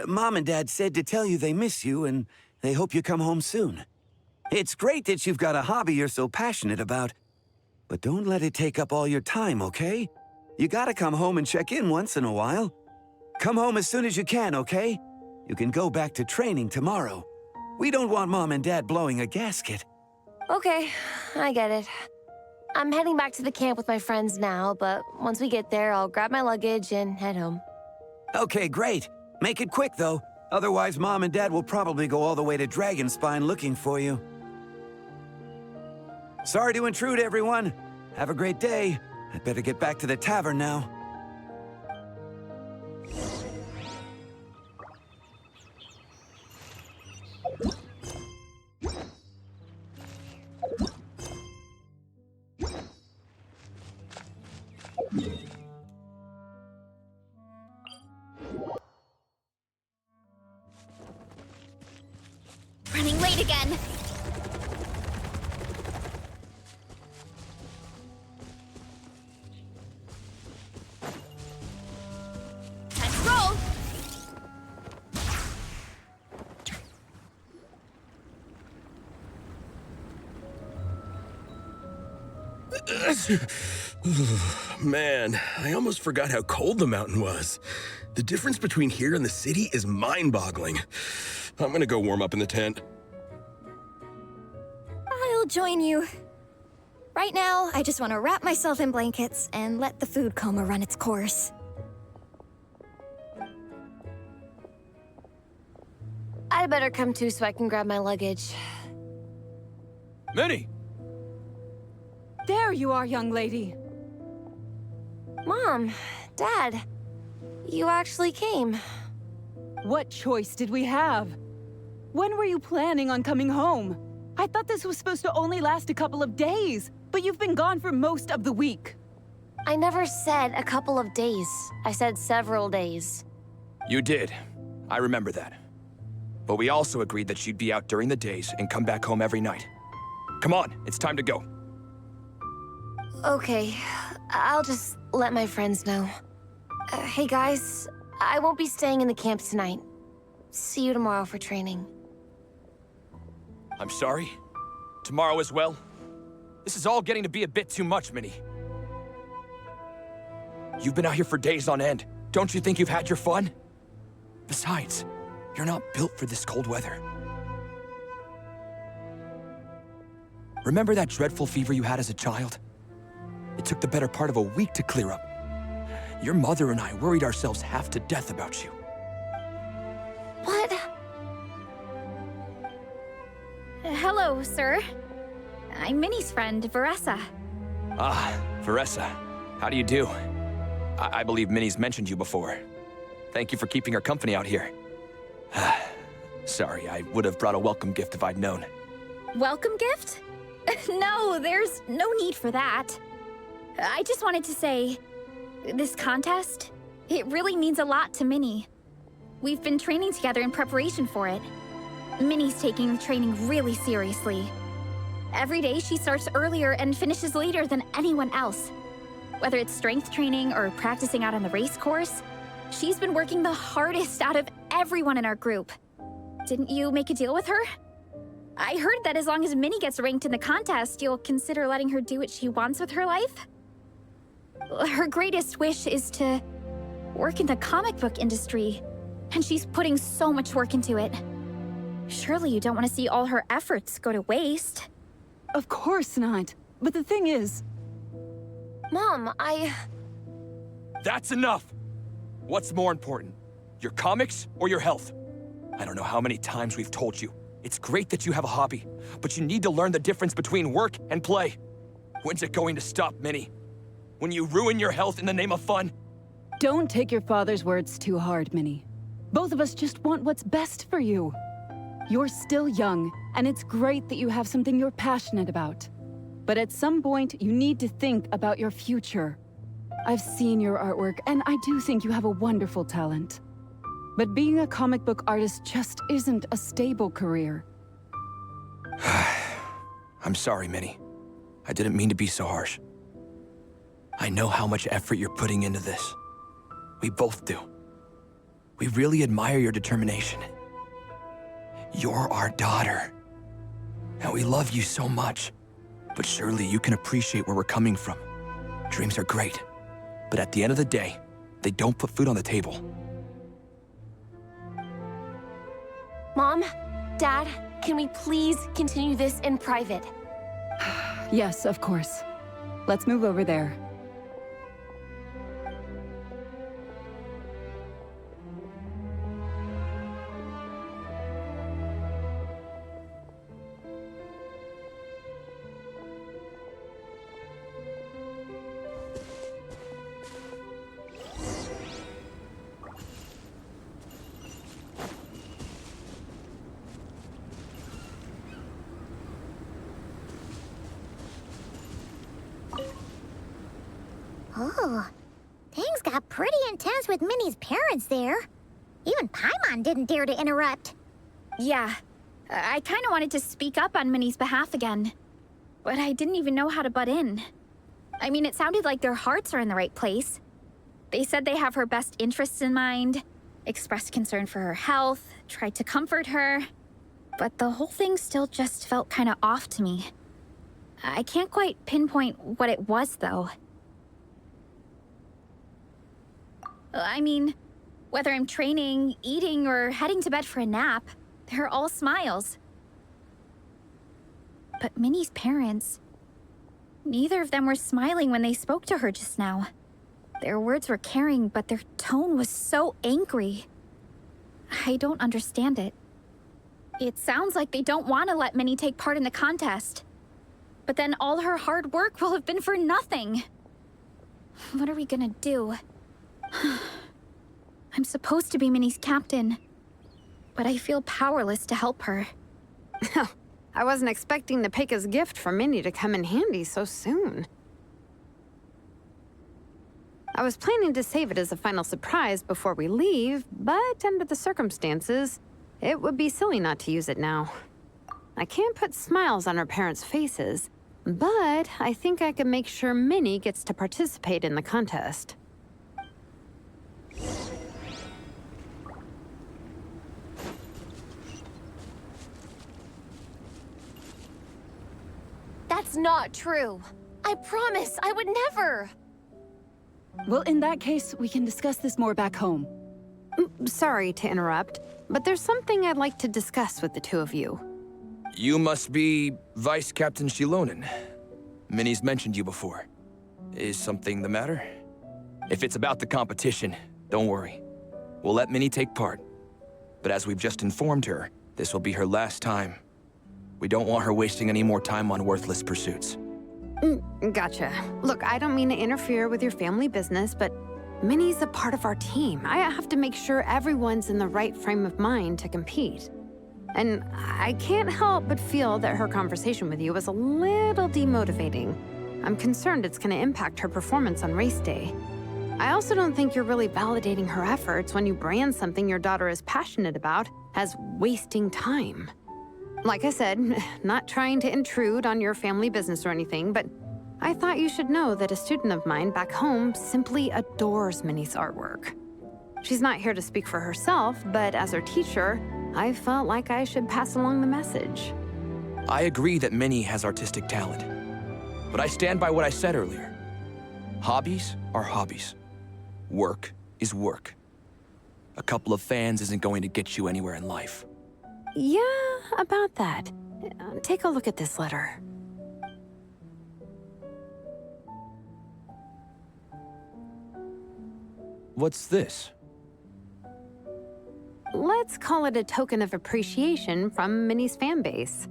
Mom and Dad said to tell you they miss you and they hope you come home soon. It's great that you've got a hobby you're so passionate about, but don't let it take up all your time, okay? You gotta come home and check in once in a while. Come home as soon as you can, okay? You can go back to training tomorrow. We don't want Mom and Dad blowing a gasket. Okay, I get it. I'm heading back to the camp with my friends now, but once we get there, I'll grab my luggage and head home. Okay, great. Make it quick, though. Otherwise, Mom and Dad will probably go all the way to Dragonspine looking for you. Sorry to intrude, everyone. Have a great day. I'd better get back to the tavern now. Running late again. Let's roll. Man, I almost forgot how cold the mountain was. The difference between here and the city is mind-boggling. I'm gonna go warm up in the tent. I'll join you. Right now, I just want to wrap myself in blankets and let the food coma run its course. I better come too so I can grab my luggage. Minnie! There you are, young lady. Mom, Dad, you actually came. What choice did we have? When were you planning on coming home? I thought this was supposed to only last a couple of days, but you've been gone for most of the week. I never said a couple of days. I said several days. You did. I remember that. But we also agreed that she'd be out during the days and come back home every night. Come on, it's time to go. Okay, I'll just let my friends know. Hey guys, I won't be staying in the camp tonight. See you tomorrow for training. I'm sorry. Tomorrow as well. This is all getting to be a bit too much, Minnie. You've been out here for days on end. Don't you think you've had your fun? Besides, you're not built for this cold weather. Remember that dreadful fever you had as a child? It took the better part of a week to clear up. Your mother and I worried ourselves half to death about you. What? Hello, sir. I'm Minnie's friend, Veressa. Ah, Veressa. How do you do? I believe Minnie's mentioned you before. Thank you for keeping her company out here. Sorry, I would have brought a welcome gift if I'd known. Welcome gift? No, there's no need for that. I just wanted to say, this contest, it really means a lot to Minnie. We've been training together in preparation for it. Minnie's taking the training really seriously. Every day she starts earlier and finishes later than anyone else. Whether it's strength training or practicing out on the race course, she's been working the hardest out of everyone in our group. Didn't you make a deal with her? I heard that as long as Minnie gets ranked in the contest, you'll consider letting her do what she wants with her life? Her greatest wish is to work in the comic book industry, and she's putting so much work into it. Surely you don't want to see all her efforts go to waste. Of course not. But the thing is... Mom, That's enough! What's more important, your comics or your health? I don't know how many times we've told you. It's great that you have a hobby, but you need to learn the difference between work and play. When's it going to stop, Minnie? When you ruin your health in the name of fun? Don't take your father's words too hard, Minnie. Both of us just want what's best for you. You're still young, and it's great that you have something you're passionate about. But at some point, you need to think about your future. I've seen your artwork, and I do think you have a wonderful talent. But being a comic book artist just isn't a stable career. I'm sorry, Minnie. I didn't mean to be so harsh. I know how much effort you're putting into this. We both do. We really admire your determination. You're our daughter. And we love you so much. But surely you can appreciate where we're coming from. Dreams are great. But at the end of the day, they don't put food on the table. Mom, Dad, can we please continue this in private? Yes, of course. Let's move over there. Oh, things got pretty intense with Minnie's parents there. Even Paimon didn't dare to interrupt. Yeah, I kind of wanted to speak up on Minnie's behalf again. But I didn't even know how to butt in. I mean, it sounded like their hearts are in the right place. They said they have her best interests in mind, expressed concern for her health, tried to comfort her. But the whole thing still just felt kind of off to me. I can't quite pinpoint what it was, though. I mean, whether I'm training, eating, or heading to bed for a nap, they're all smiles. But Minnie's parents, neither of them were smiling when they spoke to her just now. Their words were caring, but their tone was so angry. I don't understand it. It sounds like they don't want to let Minnie take part in the contest. But then all her hard work will have been for nothing. What are we gonna do? I'm supposed to be Minnie's captain, but I feel powerless to help her. I wasn't expecting the Peka's gift for Minnie to come in handy so soon. I was planning to save it as a final surprise before we leave, but under the circumstances, it would be silly not to use it now. I can't put smiles on her parents' faces, but I think I can make sure Minnie gets to participate in the contest. That's not true. I promise, I would never. Well, in that case, we can discuss this more back home. Sorry to interrupt, but there's something I'd like to discuss with the two of you. You must be Vice Captain Shilonen. Minnie's mentioned you before. Is something the matter? If it's about the competition, don't worry. We'll let Minnie take part. But as we've just informed her, this will be her last time. We don't want her wasting any more time on worthless pursuits. Gotcha. Look, I don't mean to interfere with your family business, but Minnie's a part of our team. I have to make sure everyone's in the right frame of mind to compete. And I can't help but feel that her conversation with you was a little demotivating. I'm concerned it's going to impact her performance on race day. I also don't think you're really validating her efforts when you brand something your daughter is passionate about as wasting time. Like I said, not trying to intrude on your family business or anything, but I thought you should know that a student of mine back home simply adores Minnie's artwork. She's not here to speak for herself, but as her teacher, I felt like I should pass along the message. I agree that Minnie has artistic talent. But I stand by what I said earlier. Hobbies are hobbies. Work is work. A couple of fans isn't going to get you anywhere in life. Yeah, about that. Take a look at this letter. What's this? Let's call it a token of appreciation from Minnie's fan base.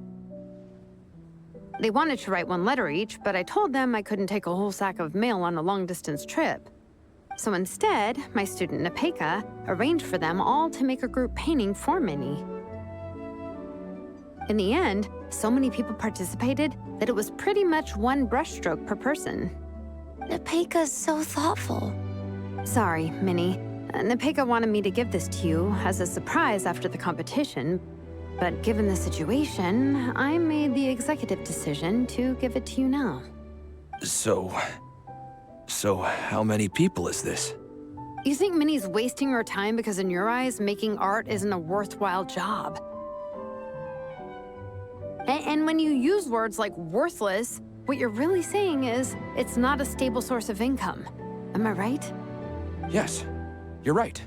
They wanted to write one letter each, but I told them I couldn't take a whole sack of mail on a long-distance trip. So instead, my student Napeka arranged for them all to make a group painting for Minnie. In the end, so many people participated that it was pretty much one brushstroke per person. Napeka's so thoughtful. Sorry, Minnie. Napeka wanted me to give this to you as a surprise after the competition, but given the situation, I made the executive decision to give it to you now. So how many people is this? You think Minnie's wasting her time because in your eyes, making art isn't a worthwhile job? And when you use words like worthless, what you're really saying is it's not a stable source of income. Am I right? Yes, you're right.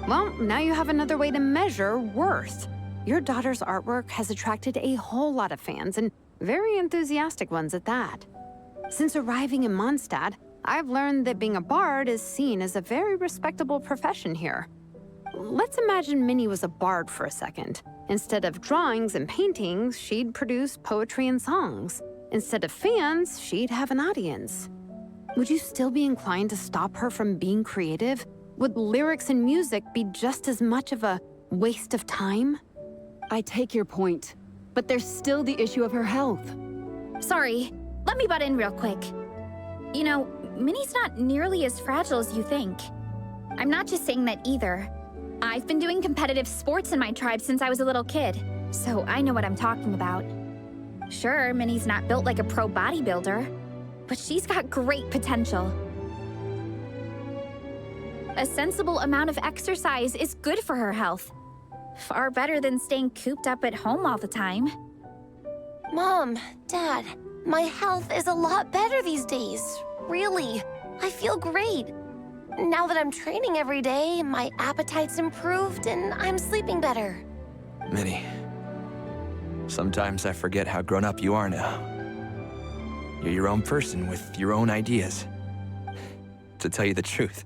Well, now you have another way to measure worth. Your daughter's artwork has attracted a whole lot of fans, and very enthusiastic ones at that. Since arriving in Mondstadt, I've learned that being a bard is seen as a very respectable profession here. Let's imagine Minnie was a bard for a second. Instead of drawings and paintings, she'd produce poetry and songs. Instead of fans, she'd have an audience. Would you still be inclined to stop her from being creative? Would lyrics and music be just as much of a waste of time? I take your point, but there's still the issue of her health. Sorry, let me butt in real quick. You know, Minnie's not nearly as fragile as you think. I'm not just saying that either. I've been doing competitive sports in my tribe since I was a little kid, so I know what I'm talking about. Sure, Minnie's not built like a pro bodybuilder, but she's got great potential. A sensible amount of exercise is good for her health. Far better than staying cooped up at home all the time. Mom, Dad, my health is a lot better these days. Really, I feel great. Now that I'm training every day, my appetite's improved and I'm sleeping better. Minnie, sometimes I forget how grown up you are now. You're your own person with your own ideas. To tell you the truth,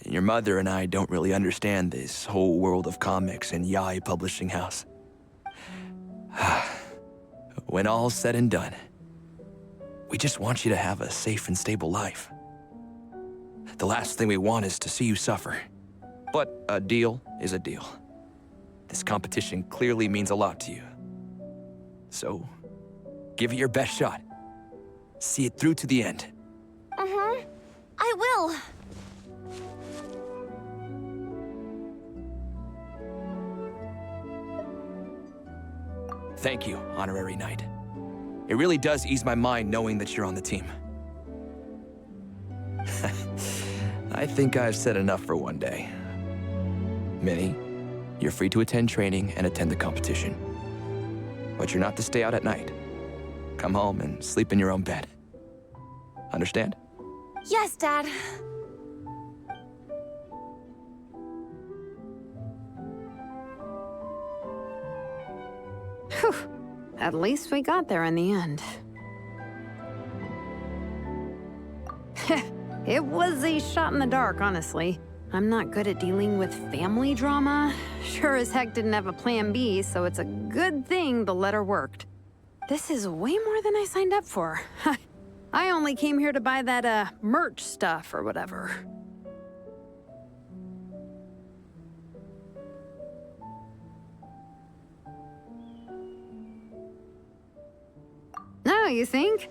your mother and I don't really understand this whole world of comics and Yaoi Publishing House. When all's said and done, we just want you to have a safe and stable life. The last thing we want is to see you suffer. But a deal is a deal. This competition clearly means a lot to you. So, give it your best shot. See it through to the end. Mm-hmm. I will. Thank you, Honorary Knight. It really does ease my mind knowing that you're on the team. I think I've said enough for one day. Minnie, you're free to attend training and attend the competition. But you're not to stay out at night. Come home and sleep in your own bed. Understand? Yes, Dad. Whew. At least we got there in the end. It was a shot in the dark, honestly. I'm not good at dealing with family drama. Sure as heck didn't have a plan B, so it's a good thing the letter worked. This is way more than I signed up for. I only came here to buy that, merch stuff or whatever. No, you think?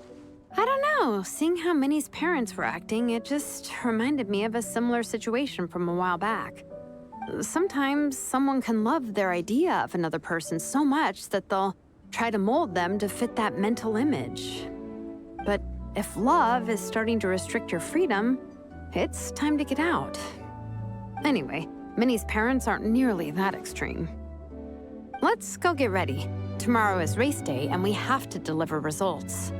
I don't know. Seeing how Minnie's parents were acting, it just reminded me of a similar situation from a while back. Sometimes someone can love their idea of another person so much that they'll try to mold them to fit that mental image. But if love is starting to restrict your freedom, it's time to get out. Anyway, Minnie's parents aren't nearly that extreme. Let's go get ready. Tomorrow is race day, and we have to deliver results.